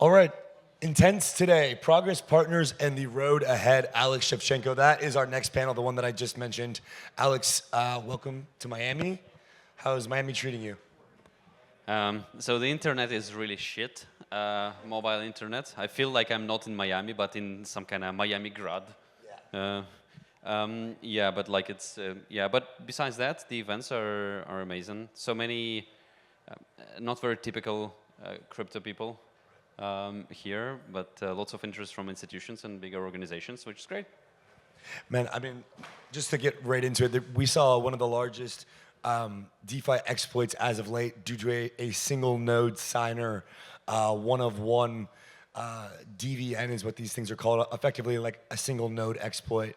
All right, Intense today, Progress Partners and the Road Ahead, Alex Shevchenko. That is our next panel, the one that I just mentioned. Alex, welcome to Miami. How is Miami treating you? So the internet is really shit, mobile internet. I feel like I'm not in Miami, but in some kind of Miami grad. Yeah, but like yeah. But besides that, the events are amazing. So many not very typical crypto people here, but lots of interest from institutions and bigger organizations, which is great. Man, I mean, just to get right into it, we saw one of the largest DeFi exploits as of late due to a single node signer, one of one DVN is what these things are called, effectively like a single node exploit.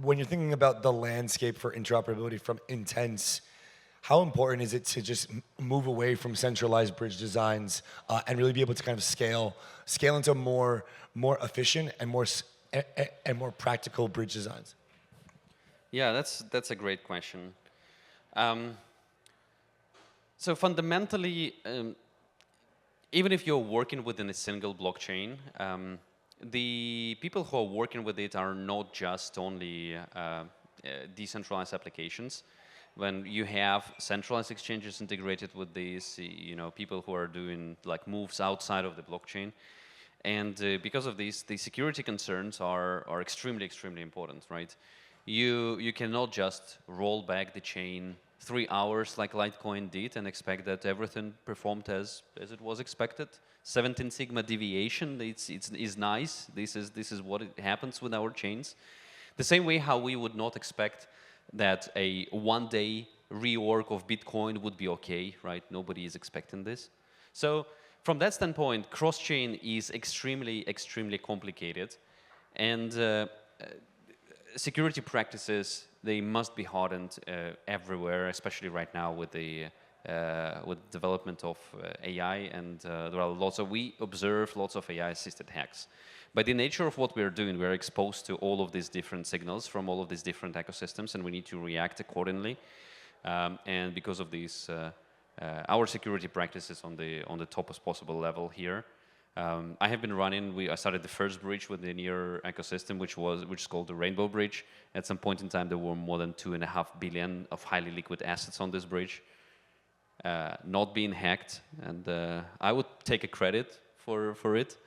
When you're thinking about the landscape for interoperability from Intense, how important is it to just move away from centralized bridge designs and really be able to kind of scale into more efficient and more practical bridge designs? Yeah, that's a great question. So fundamentally, even if you're working within a single blockchain, the people who are working with it are not just only decentralized applications. When you have centralized exchanges integrated with these, people who are doing like moves outside of the blockchain, and because of this, the security concerns are extremely important, right? You cannot just roll back the chain 3 hours like Litecoin did and expect that everything performed as it was expected. 17 sigma deviation, is nice. This is what it happens with our chains. The same way how we would not expect that a one-day rework of Bitcoin would be okay, right? Nobody is expecting this. So from that standpoint, cross-chain is extremely complicated, and security practices, they must be hardened everywhere, especially right now with the development of AI, and there are we observe lots of AI-assisted hacks. By the nature of what we're doing, we're exposed to all of these different signals from all of these different ecosystems, and we need to react accordingly. And because of these, our security practices on the topest possible level here. I have been running. I started the first bridge with the Near ecosystem, which is called the Rainbow Bridge. At some point in time, there were more than 2.5 billion of highly liquid assets on this bridge, not being hacked, and I would take a credit for it.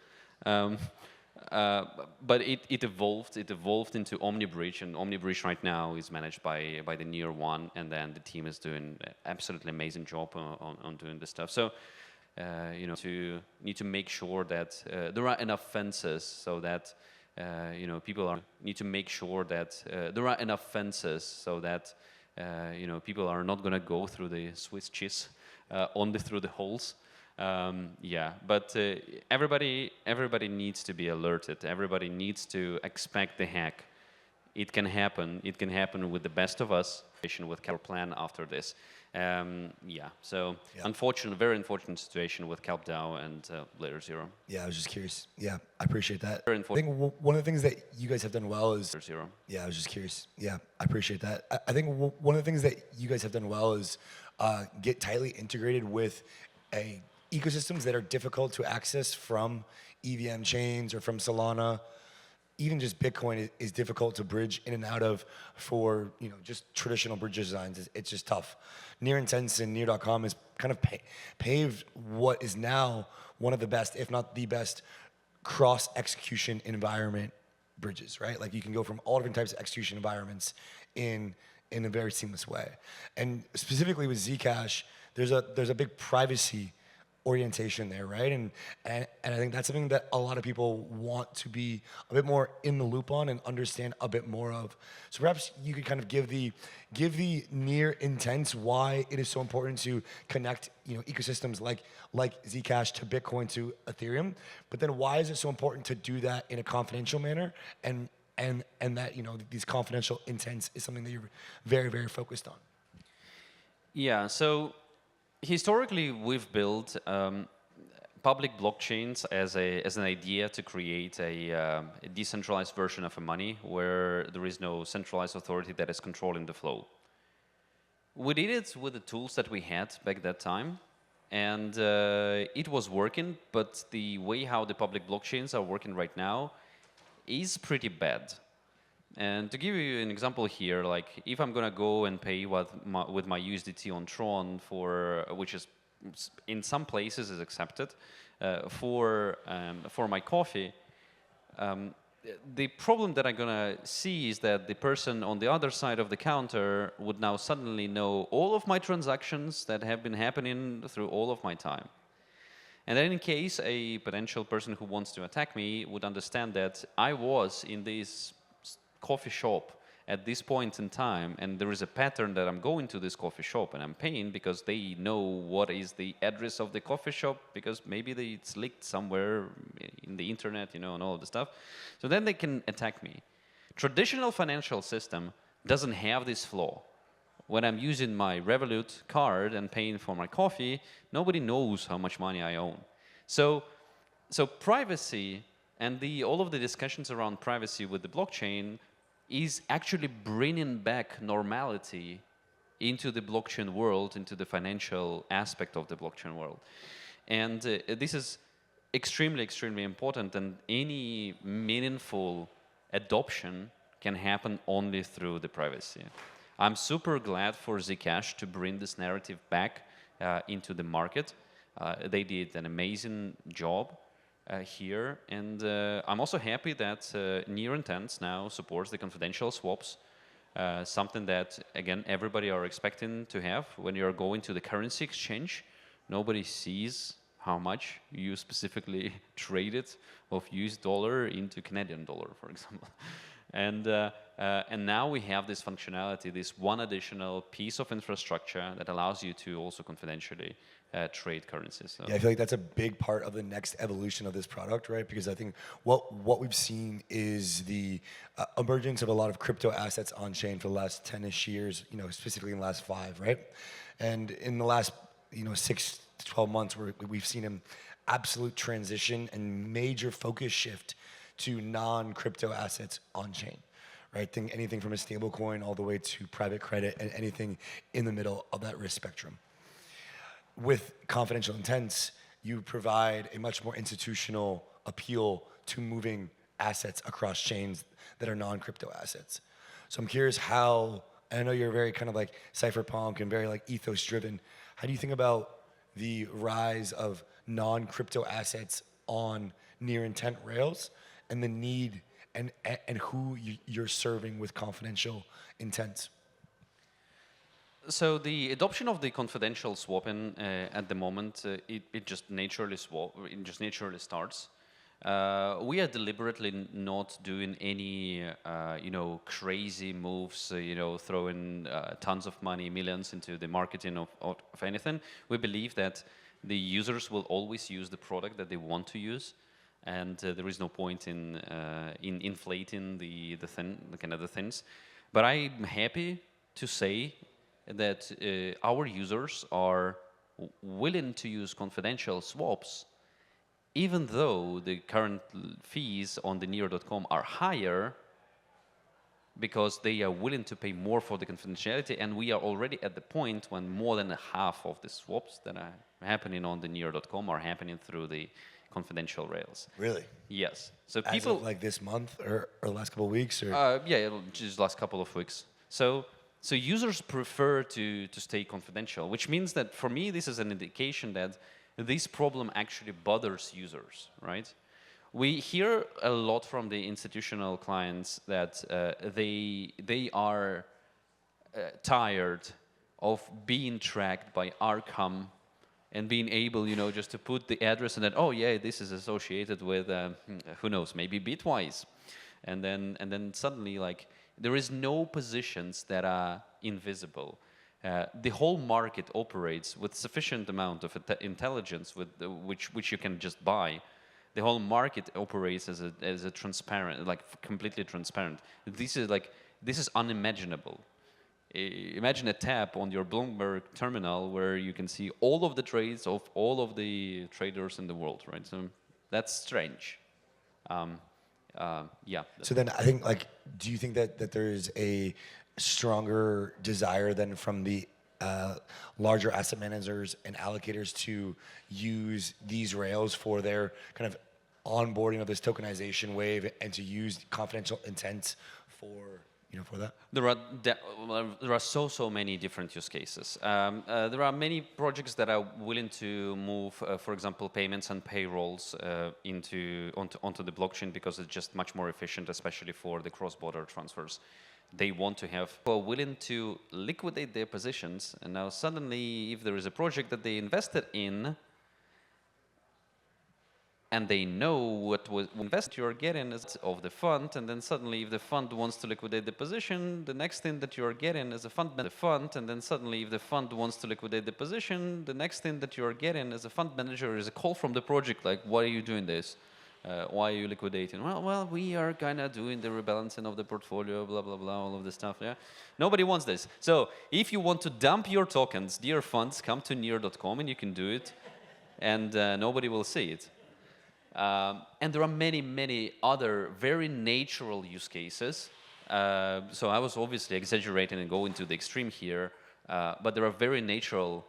But it evolved. It evolved into OmniBridge, and OmniBridge right now is managed by the Near one, and then the team is doing an absolutely amazing job on doing this stuff. So, need to make sure that there are enough fences so that people are not going to go through the Swiss cheese only through the holes. Yeah, but everybody needs to be alerted. Everybody needs to expect the hack. It can happen. It can happen with the best of us. With our plan after this. Very unfortunate situation with KelpDAO and Layer Zero. Yeah, I was just curious. Yeah, I appreciate that. Very I think one of the things that you guys have done well is Layer Zero. Yeah, I was just curious. Yeah, I appreciate that. I think one of the things that you guys have done well is get tightly integrated with ecosystems that are difficult to access from EVM chains or from Solana. Even just Bitcoin is difficult to bridge in and out of for just traditional bridge designs. It's just tough. Near Intense and Near.com has kind of paved what is now one of the best, if not the best, cross-execution environment bridges, right? Like you can go from all different types of execution environments in a very seamless way. And specifically with Zcash, there's a big privacy orientation there, right? And I think that's something that a lot of people want to be a bit more in the loop on and understand a bit more of. So perhaps you could kind of give the Near Intense why it is so important to connect ecosystems like Zcash to Bitcoin to Ethereum, but then why is it so important to do that in a confidential manner and that these confidential intents is something that you're very focused on. Yeah, so historically, we've built public blockchains as an idea to create a decentralized version of a money where there is no centralized authority that is controlling the flow. We did it with the tools that we had back that time, and it was working, but the way how the public blockchains are working right now is pretty bad. And to give you an example here, like if I'm gonna go and pay with my USDT on Tron for, which is in some places is accepted, for my coffee, the problem that I'm gonna see is that the person on the other side of the counter would now suddenly know all of my transactions that have been happening through all of my time. And then in case a potential person who wants to attack me would understand that I was in this coffee shop at this point in time, and there is a pattern that I'm going to this coffee shop and I'm paying because they know what is the address of the coffee shop, because maybe it's leaked somewhere in the internet, and all of the stuff. So then they can attack me. Traditional financial system doesn't have this flaw. When I'm using my Revolut card and paying for my coffee, nobody knows how much money I own. So privacy and all of the discussions around privacy with the blockchain is actually bringing back normality into the blockchain world, into the financial aspect of the blockchain world. And this is extremely, extremely important, and any meaningful adoption can happen only through the privacy. I'm super glad for Zcash to bring this narrative back into the market. They did an amazing job here, and I'm also happy that Near Intents now supports the confidential swaps, something that, again, everybody are expecting to have. When you're going to the currency exchange, nobody sees how much you specifically traded of US dollar into Canadian dollar, for example. And now we have this functionality, this one additional piece of infrastructure that allows you to also confidentially trade currencies. So. Yeah, I feel like that's a big part of the next evolution of this product, right? Because I think what we've seen is the emergence of a lot of crypto assets on chain for the last 10-ish years, specifically in the last 5, right? And in the last 6 to 12 months, we've seen an absolute transition and major focus shift to non-crypto assets on chain, right? Think anything from a stable coin all the way to private credit and anything in the middle of that risk spectrum. With Confidential Intents, you provide a much more institutional appeal to moving assets across chains that are non-crypto assets. So I'm curious how, and I know you're very kind of like cypherpunk and very like ethos driven. How do you think about the rise of non-crypto assets on Near Intent rails and the need and who you're serving with Confidential Intents? So the adoption of the confidential swapping at the moment, it just naturally starts. We are deliberately not doing any, crazy moves, throwing tons of money, millions into the marketing of anything. We believe that the users will always use the product that they want to use, and there is no point in inflating the things. But I'm happy to say that our users are willing to use confidential swaps, even though the current fees on the Near.com are higher, because they are willing to pay more for the confidentiality, and we are already at the point when more than half of the swaps that are happening on the Near.com are happening through the confidential rails. Really? Yes. So As people of like this month or last couple of weeks, or just last couple of weeks. So users prefer to stay confidential, which means that for me, this is an indication that this problem actually bothers users, right? We hear a lot from the institutional clients that they are tired of being tracked by Arkham and being able, just to put the address and then, oh yeah, this is associated with, who knows, maybe Bitwise. And then suddenly, like, there is no positions that are invisible. The whole market operates with sufficient amount of intelligence with which you can just buy. The whole market operates as a transparent, like completely transparent. This is unimaginable. Imagine a tab on your Bloomberg terminal where you can see all of the trades of all of the traders in the world, right? So that's strange. Yeah. So then I think, like, do you think that there is a stronger desire than from the larger asset managers and allocators to use these rails for their kind of onboarding of this tokenization wave and to use confidential intent for for that? There are so many different use cases. There are many projects that are willing to move, for example, payments and payrolls onto the blockchain because it's just much more efficient, especially for the cross-border transfers. They want to have who are willing to liquidate their positions, and now suddenly, if there is a project that they invested in, and they know what was invest you're getting is of the fund, and then suddenly if the fund wants to liquidate the position, the next thing that you're getting is a fund, and then suddenly if the fund wants to liquidate the position, the next thing that you're getting as a fund manager is a call from the project like, why are you doing this? Why are you liquidating? Well, we are kind of doing the rebalancing of the portfolio, blah, blah, blah, all of this stuff, yeah? Nobody wants this. So if you want to dump your tokens, dear funds, come to Near.com and you can do it, and nobody will see it. And there are many other very natural use cases. So I was obviously exaggerating and going to the extreme here, but there are very natural,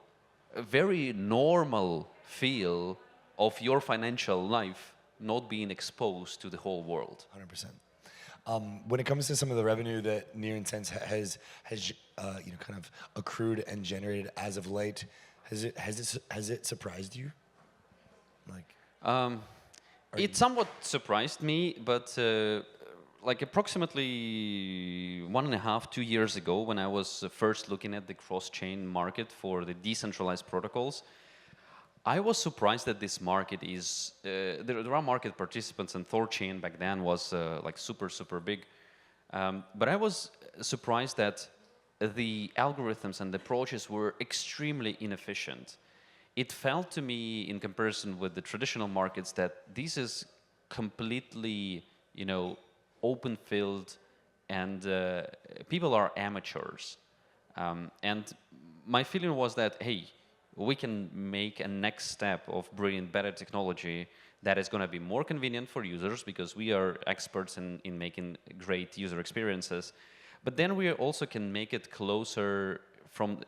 very normal feel of your financial life not being exposed to the whole world. 100%. When it comes to some of the revenue that Near Intense has kind of accrued and generated as of late, has it surprised you? It somewhat surprised me, but like approximately 1.5, 2 years ago, when I was first looking at the cross-chain market for the decentralized protocols, I was surprised that this market is, there are market participants, and Thorchain back then was like super big. But I was surprised that the algorithms and the approaches were extremely inefficient. It felt to me, in comparison with the traditional markets, that this is completely, open field, and people are amateurs. And my feeling was that, hey, we can make a next step of bringing better technology that is going to be more convenient for users because we are experts in making great user experiences. But then we also can make it closer from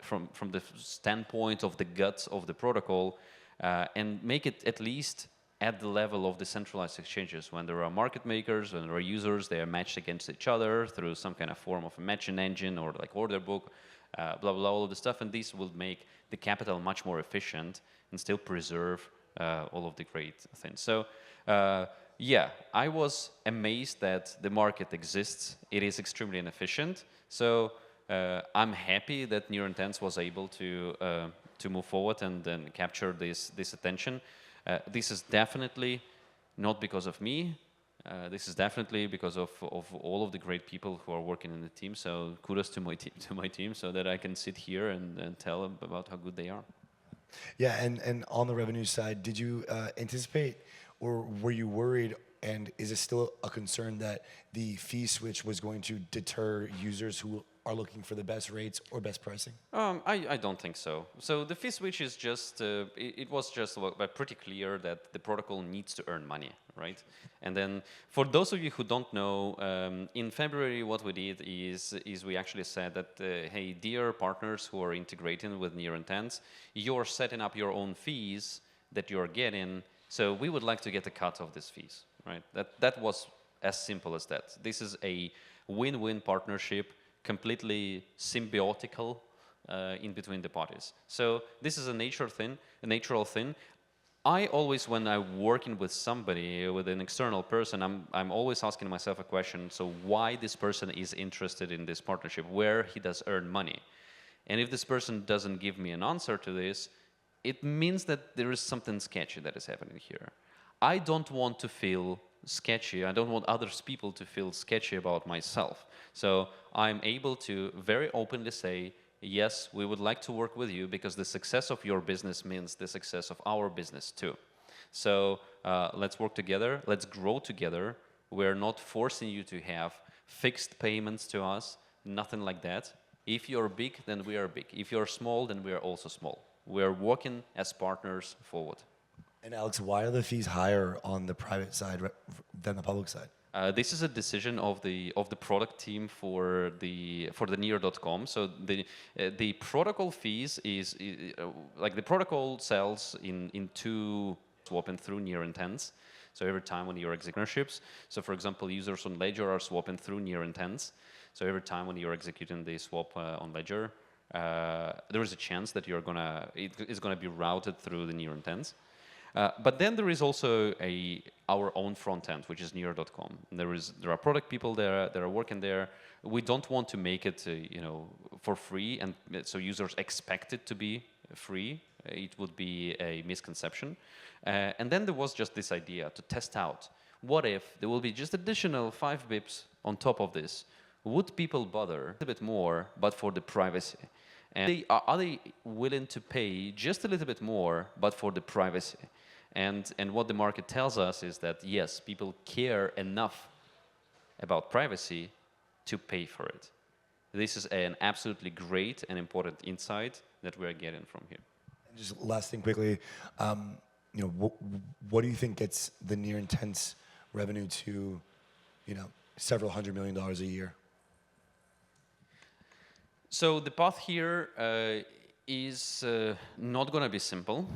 the standpoint of the guts of the protocol and make it at least at the level of the centralized exchanges. When there are market makers, when there are users, they are matched against each other through some kind of form of a matching engine or like order book, blah, blah, all of the stuff. And this will make the capital much more efficient and still preserve all of the great things. So yeah, I was amazed that the market exists. It is extremely inefficient. So I'm happy that Near Intense was able to move forward and capture this attention. This is definitely not because of me. This is definitely because of all of the great people who are working in the team. So kudos to my team, so that I can sit here and tell them about how good they are. Yeah, and on the revenue side, did you anticipate, or were you worried, and is it still a concern that the fee switch was going to deter users who are looking for the best rates or best pricing? I don't think so. So the fee switch is just, it was just pretty clear that the protocol needs to earn money, right? And then for those of you who don't know, in February what we did is we actually said that, hey, dear partners who are integrating with Near Intense, you're setting up your own fees that you're getting, so we would like to get a cut of these fees, right? That was as simple as that. This is a win-win partnership, completely symbiotical in between the parties. So this is a natural thing. I always, when I'm working with somebody, with an external person, I'm always asking myself a question, so why this person is interested in this partnership, where he does earn money. And if this person doesn't give me an answer to this, it means that there is something sketchy that is happening here. I don't want to feel sketchy. I don't want other people to feel sketchy about myself. So I'm able to very openly say, yes, we would like to work with you because the success of your business means the success of our business too. So let's work together. Let's grow together. We're not forcing you to have fixed payments to us, nothing like that. If you're big, then we are big. If you're small, then we are also small. We're working as partners forward. And Alex, why are the fees higher on the private side than the public side? This is a decision of the product team for the Near.com. So the protocol fees is like the protocol sells in two swapping through Near intents. So every time when you're executing ships, so for example, users on Ledger are swapping through Near intents. So every time when you're executing the swap on Ledger, there is a chance that it is gonna be routed through the Near intents. But then there is also our own front end, which is Near.com. There are product people there that are working there. We don't want to make it for free, and so users expect it to be free. It would be a misconception. And then there was just this idea to test out, what if there will be just additional 5 bips on top of this? Would people bother a bit more, but for the privacy? And are they willing to pay just a little bit more, but for the privacy? And what the market tells us is that, yes, people care enough about privacy to pay for it. This is an absolutely great and important insight that we're getting from here. And just last thing quickly, what do you think gets the Near intents revenue to, several $100 million a year? So the path here is not going to be simple.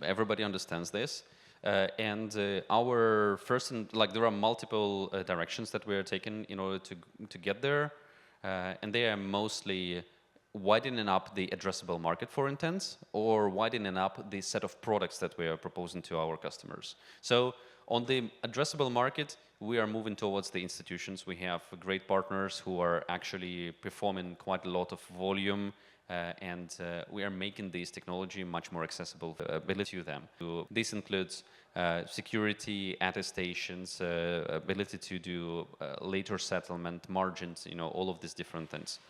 Everybody understands this, and our first there are multiple directions that we are taking in order to get there, and they are mostly widening up the addressable market for intents or widening up the set of products that we are proposing to our customers. So on the addressable market, we are moving towards the institutions. We have great partners who are actually performing quite a lot of volume, and we are making this technology much more accessible ability to them. This includes security, attestations, ability to do later settlement, margins, all of these different things.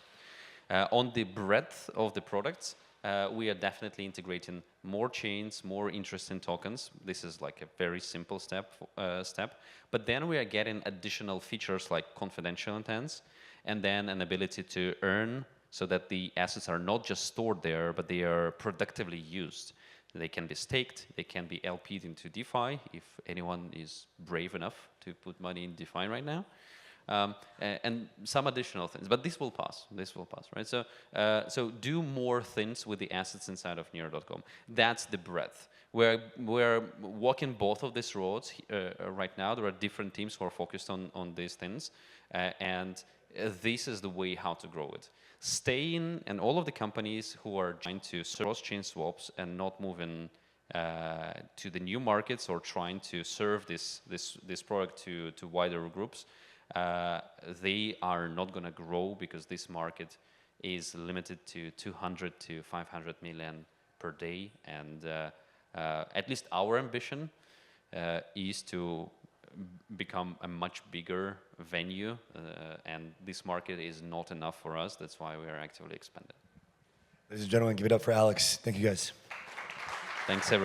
On the breadth of the products, we are definitely integrating more chains, more interesting tokens. This is like a very simple step. But then we are getting additional features like confidential intents, and then an ability to earn so that the assets are not just stored there, but they are productively used. They can be staked, they can be LP'd into DeFi, if anyone is brave enough to put money in DeFi right now. And some additional things, but this will pass, right? So do more things with the assets inside of Near.com. That's the breadth. We're walking both of these roads right now. There are different teams who are focused on these things, and this is the way how to grow it. Staying, and all of the companies who are trying to cross-chain swaps and not moving to the new markets or trying to serve this product to wider groups, they are not going to grow because this market is limited to 200 to 500 million per day, and at least our ambition is to become a much bigger venue, and this market is not enough for us. That's why we are actively expanding. Ladies and gentlemen, give it up for Alex. Thank you guys. Thanks everyone.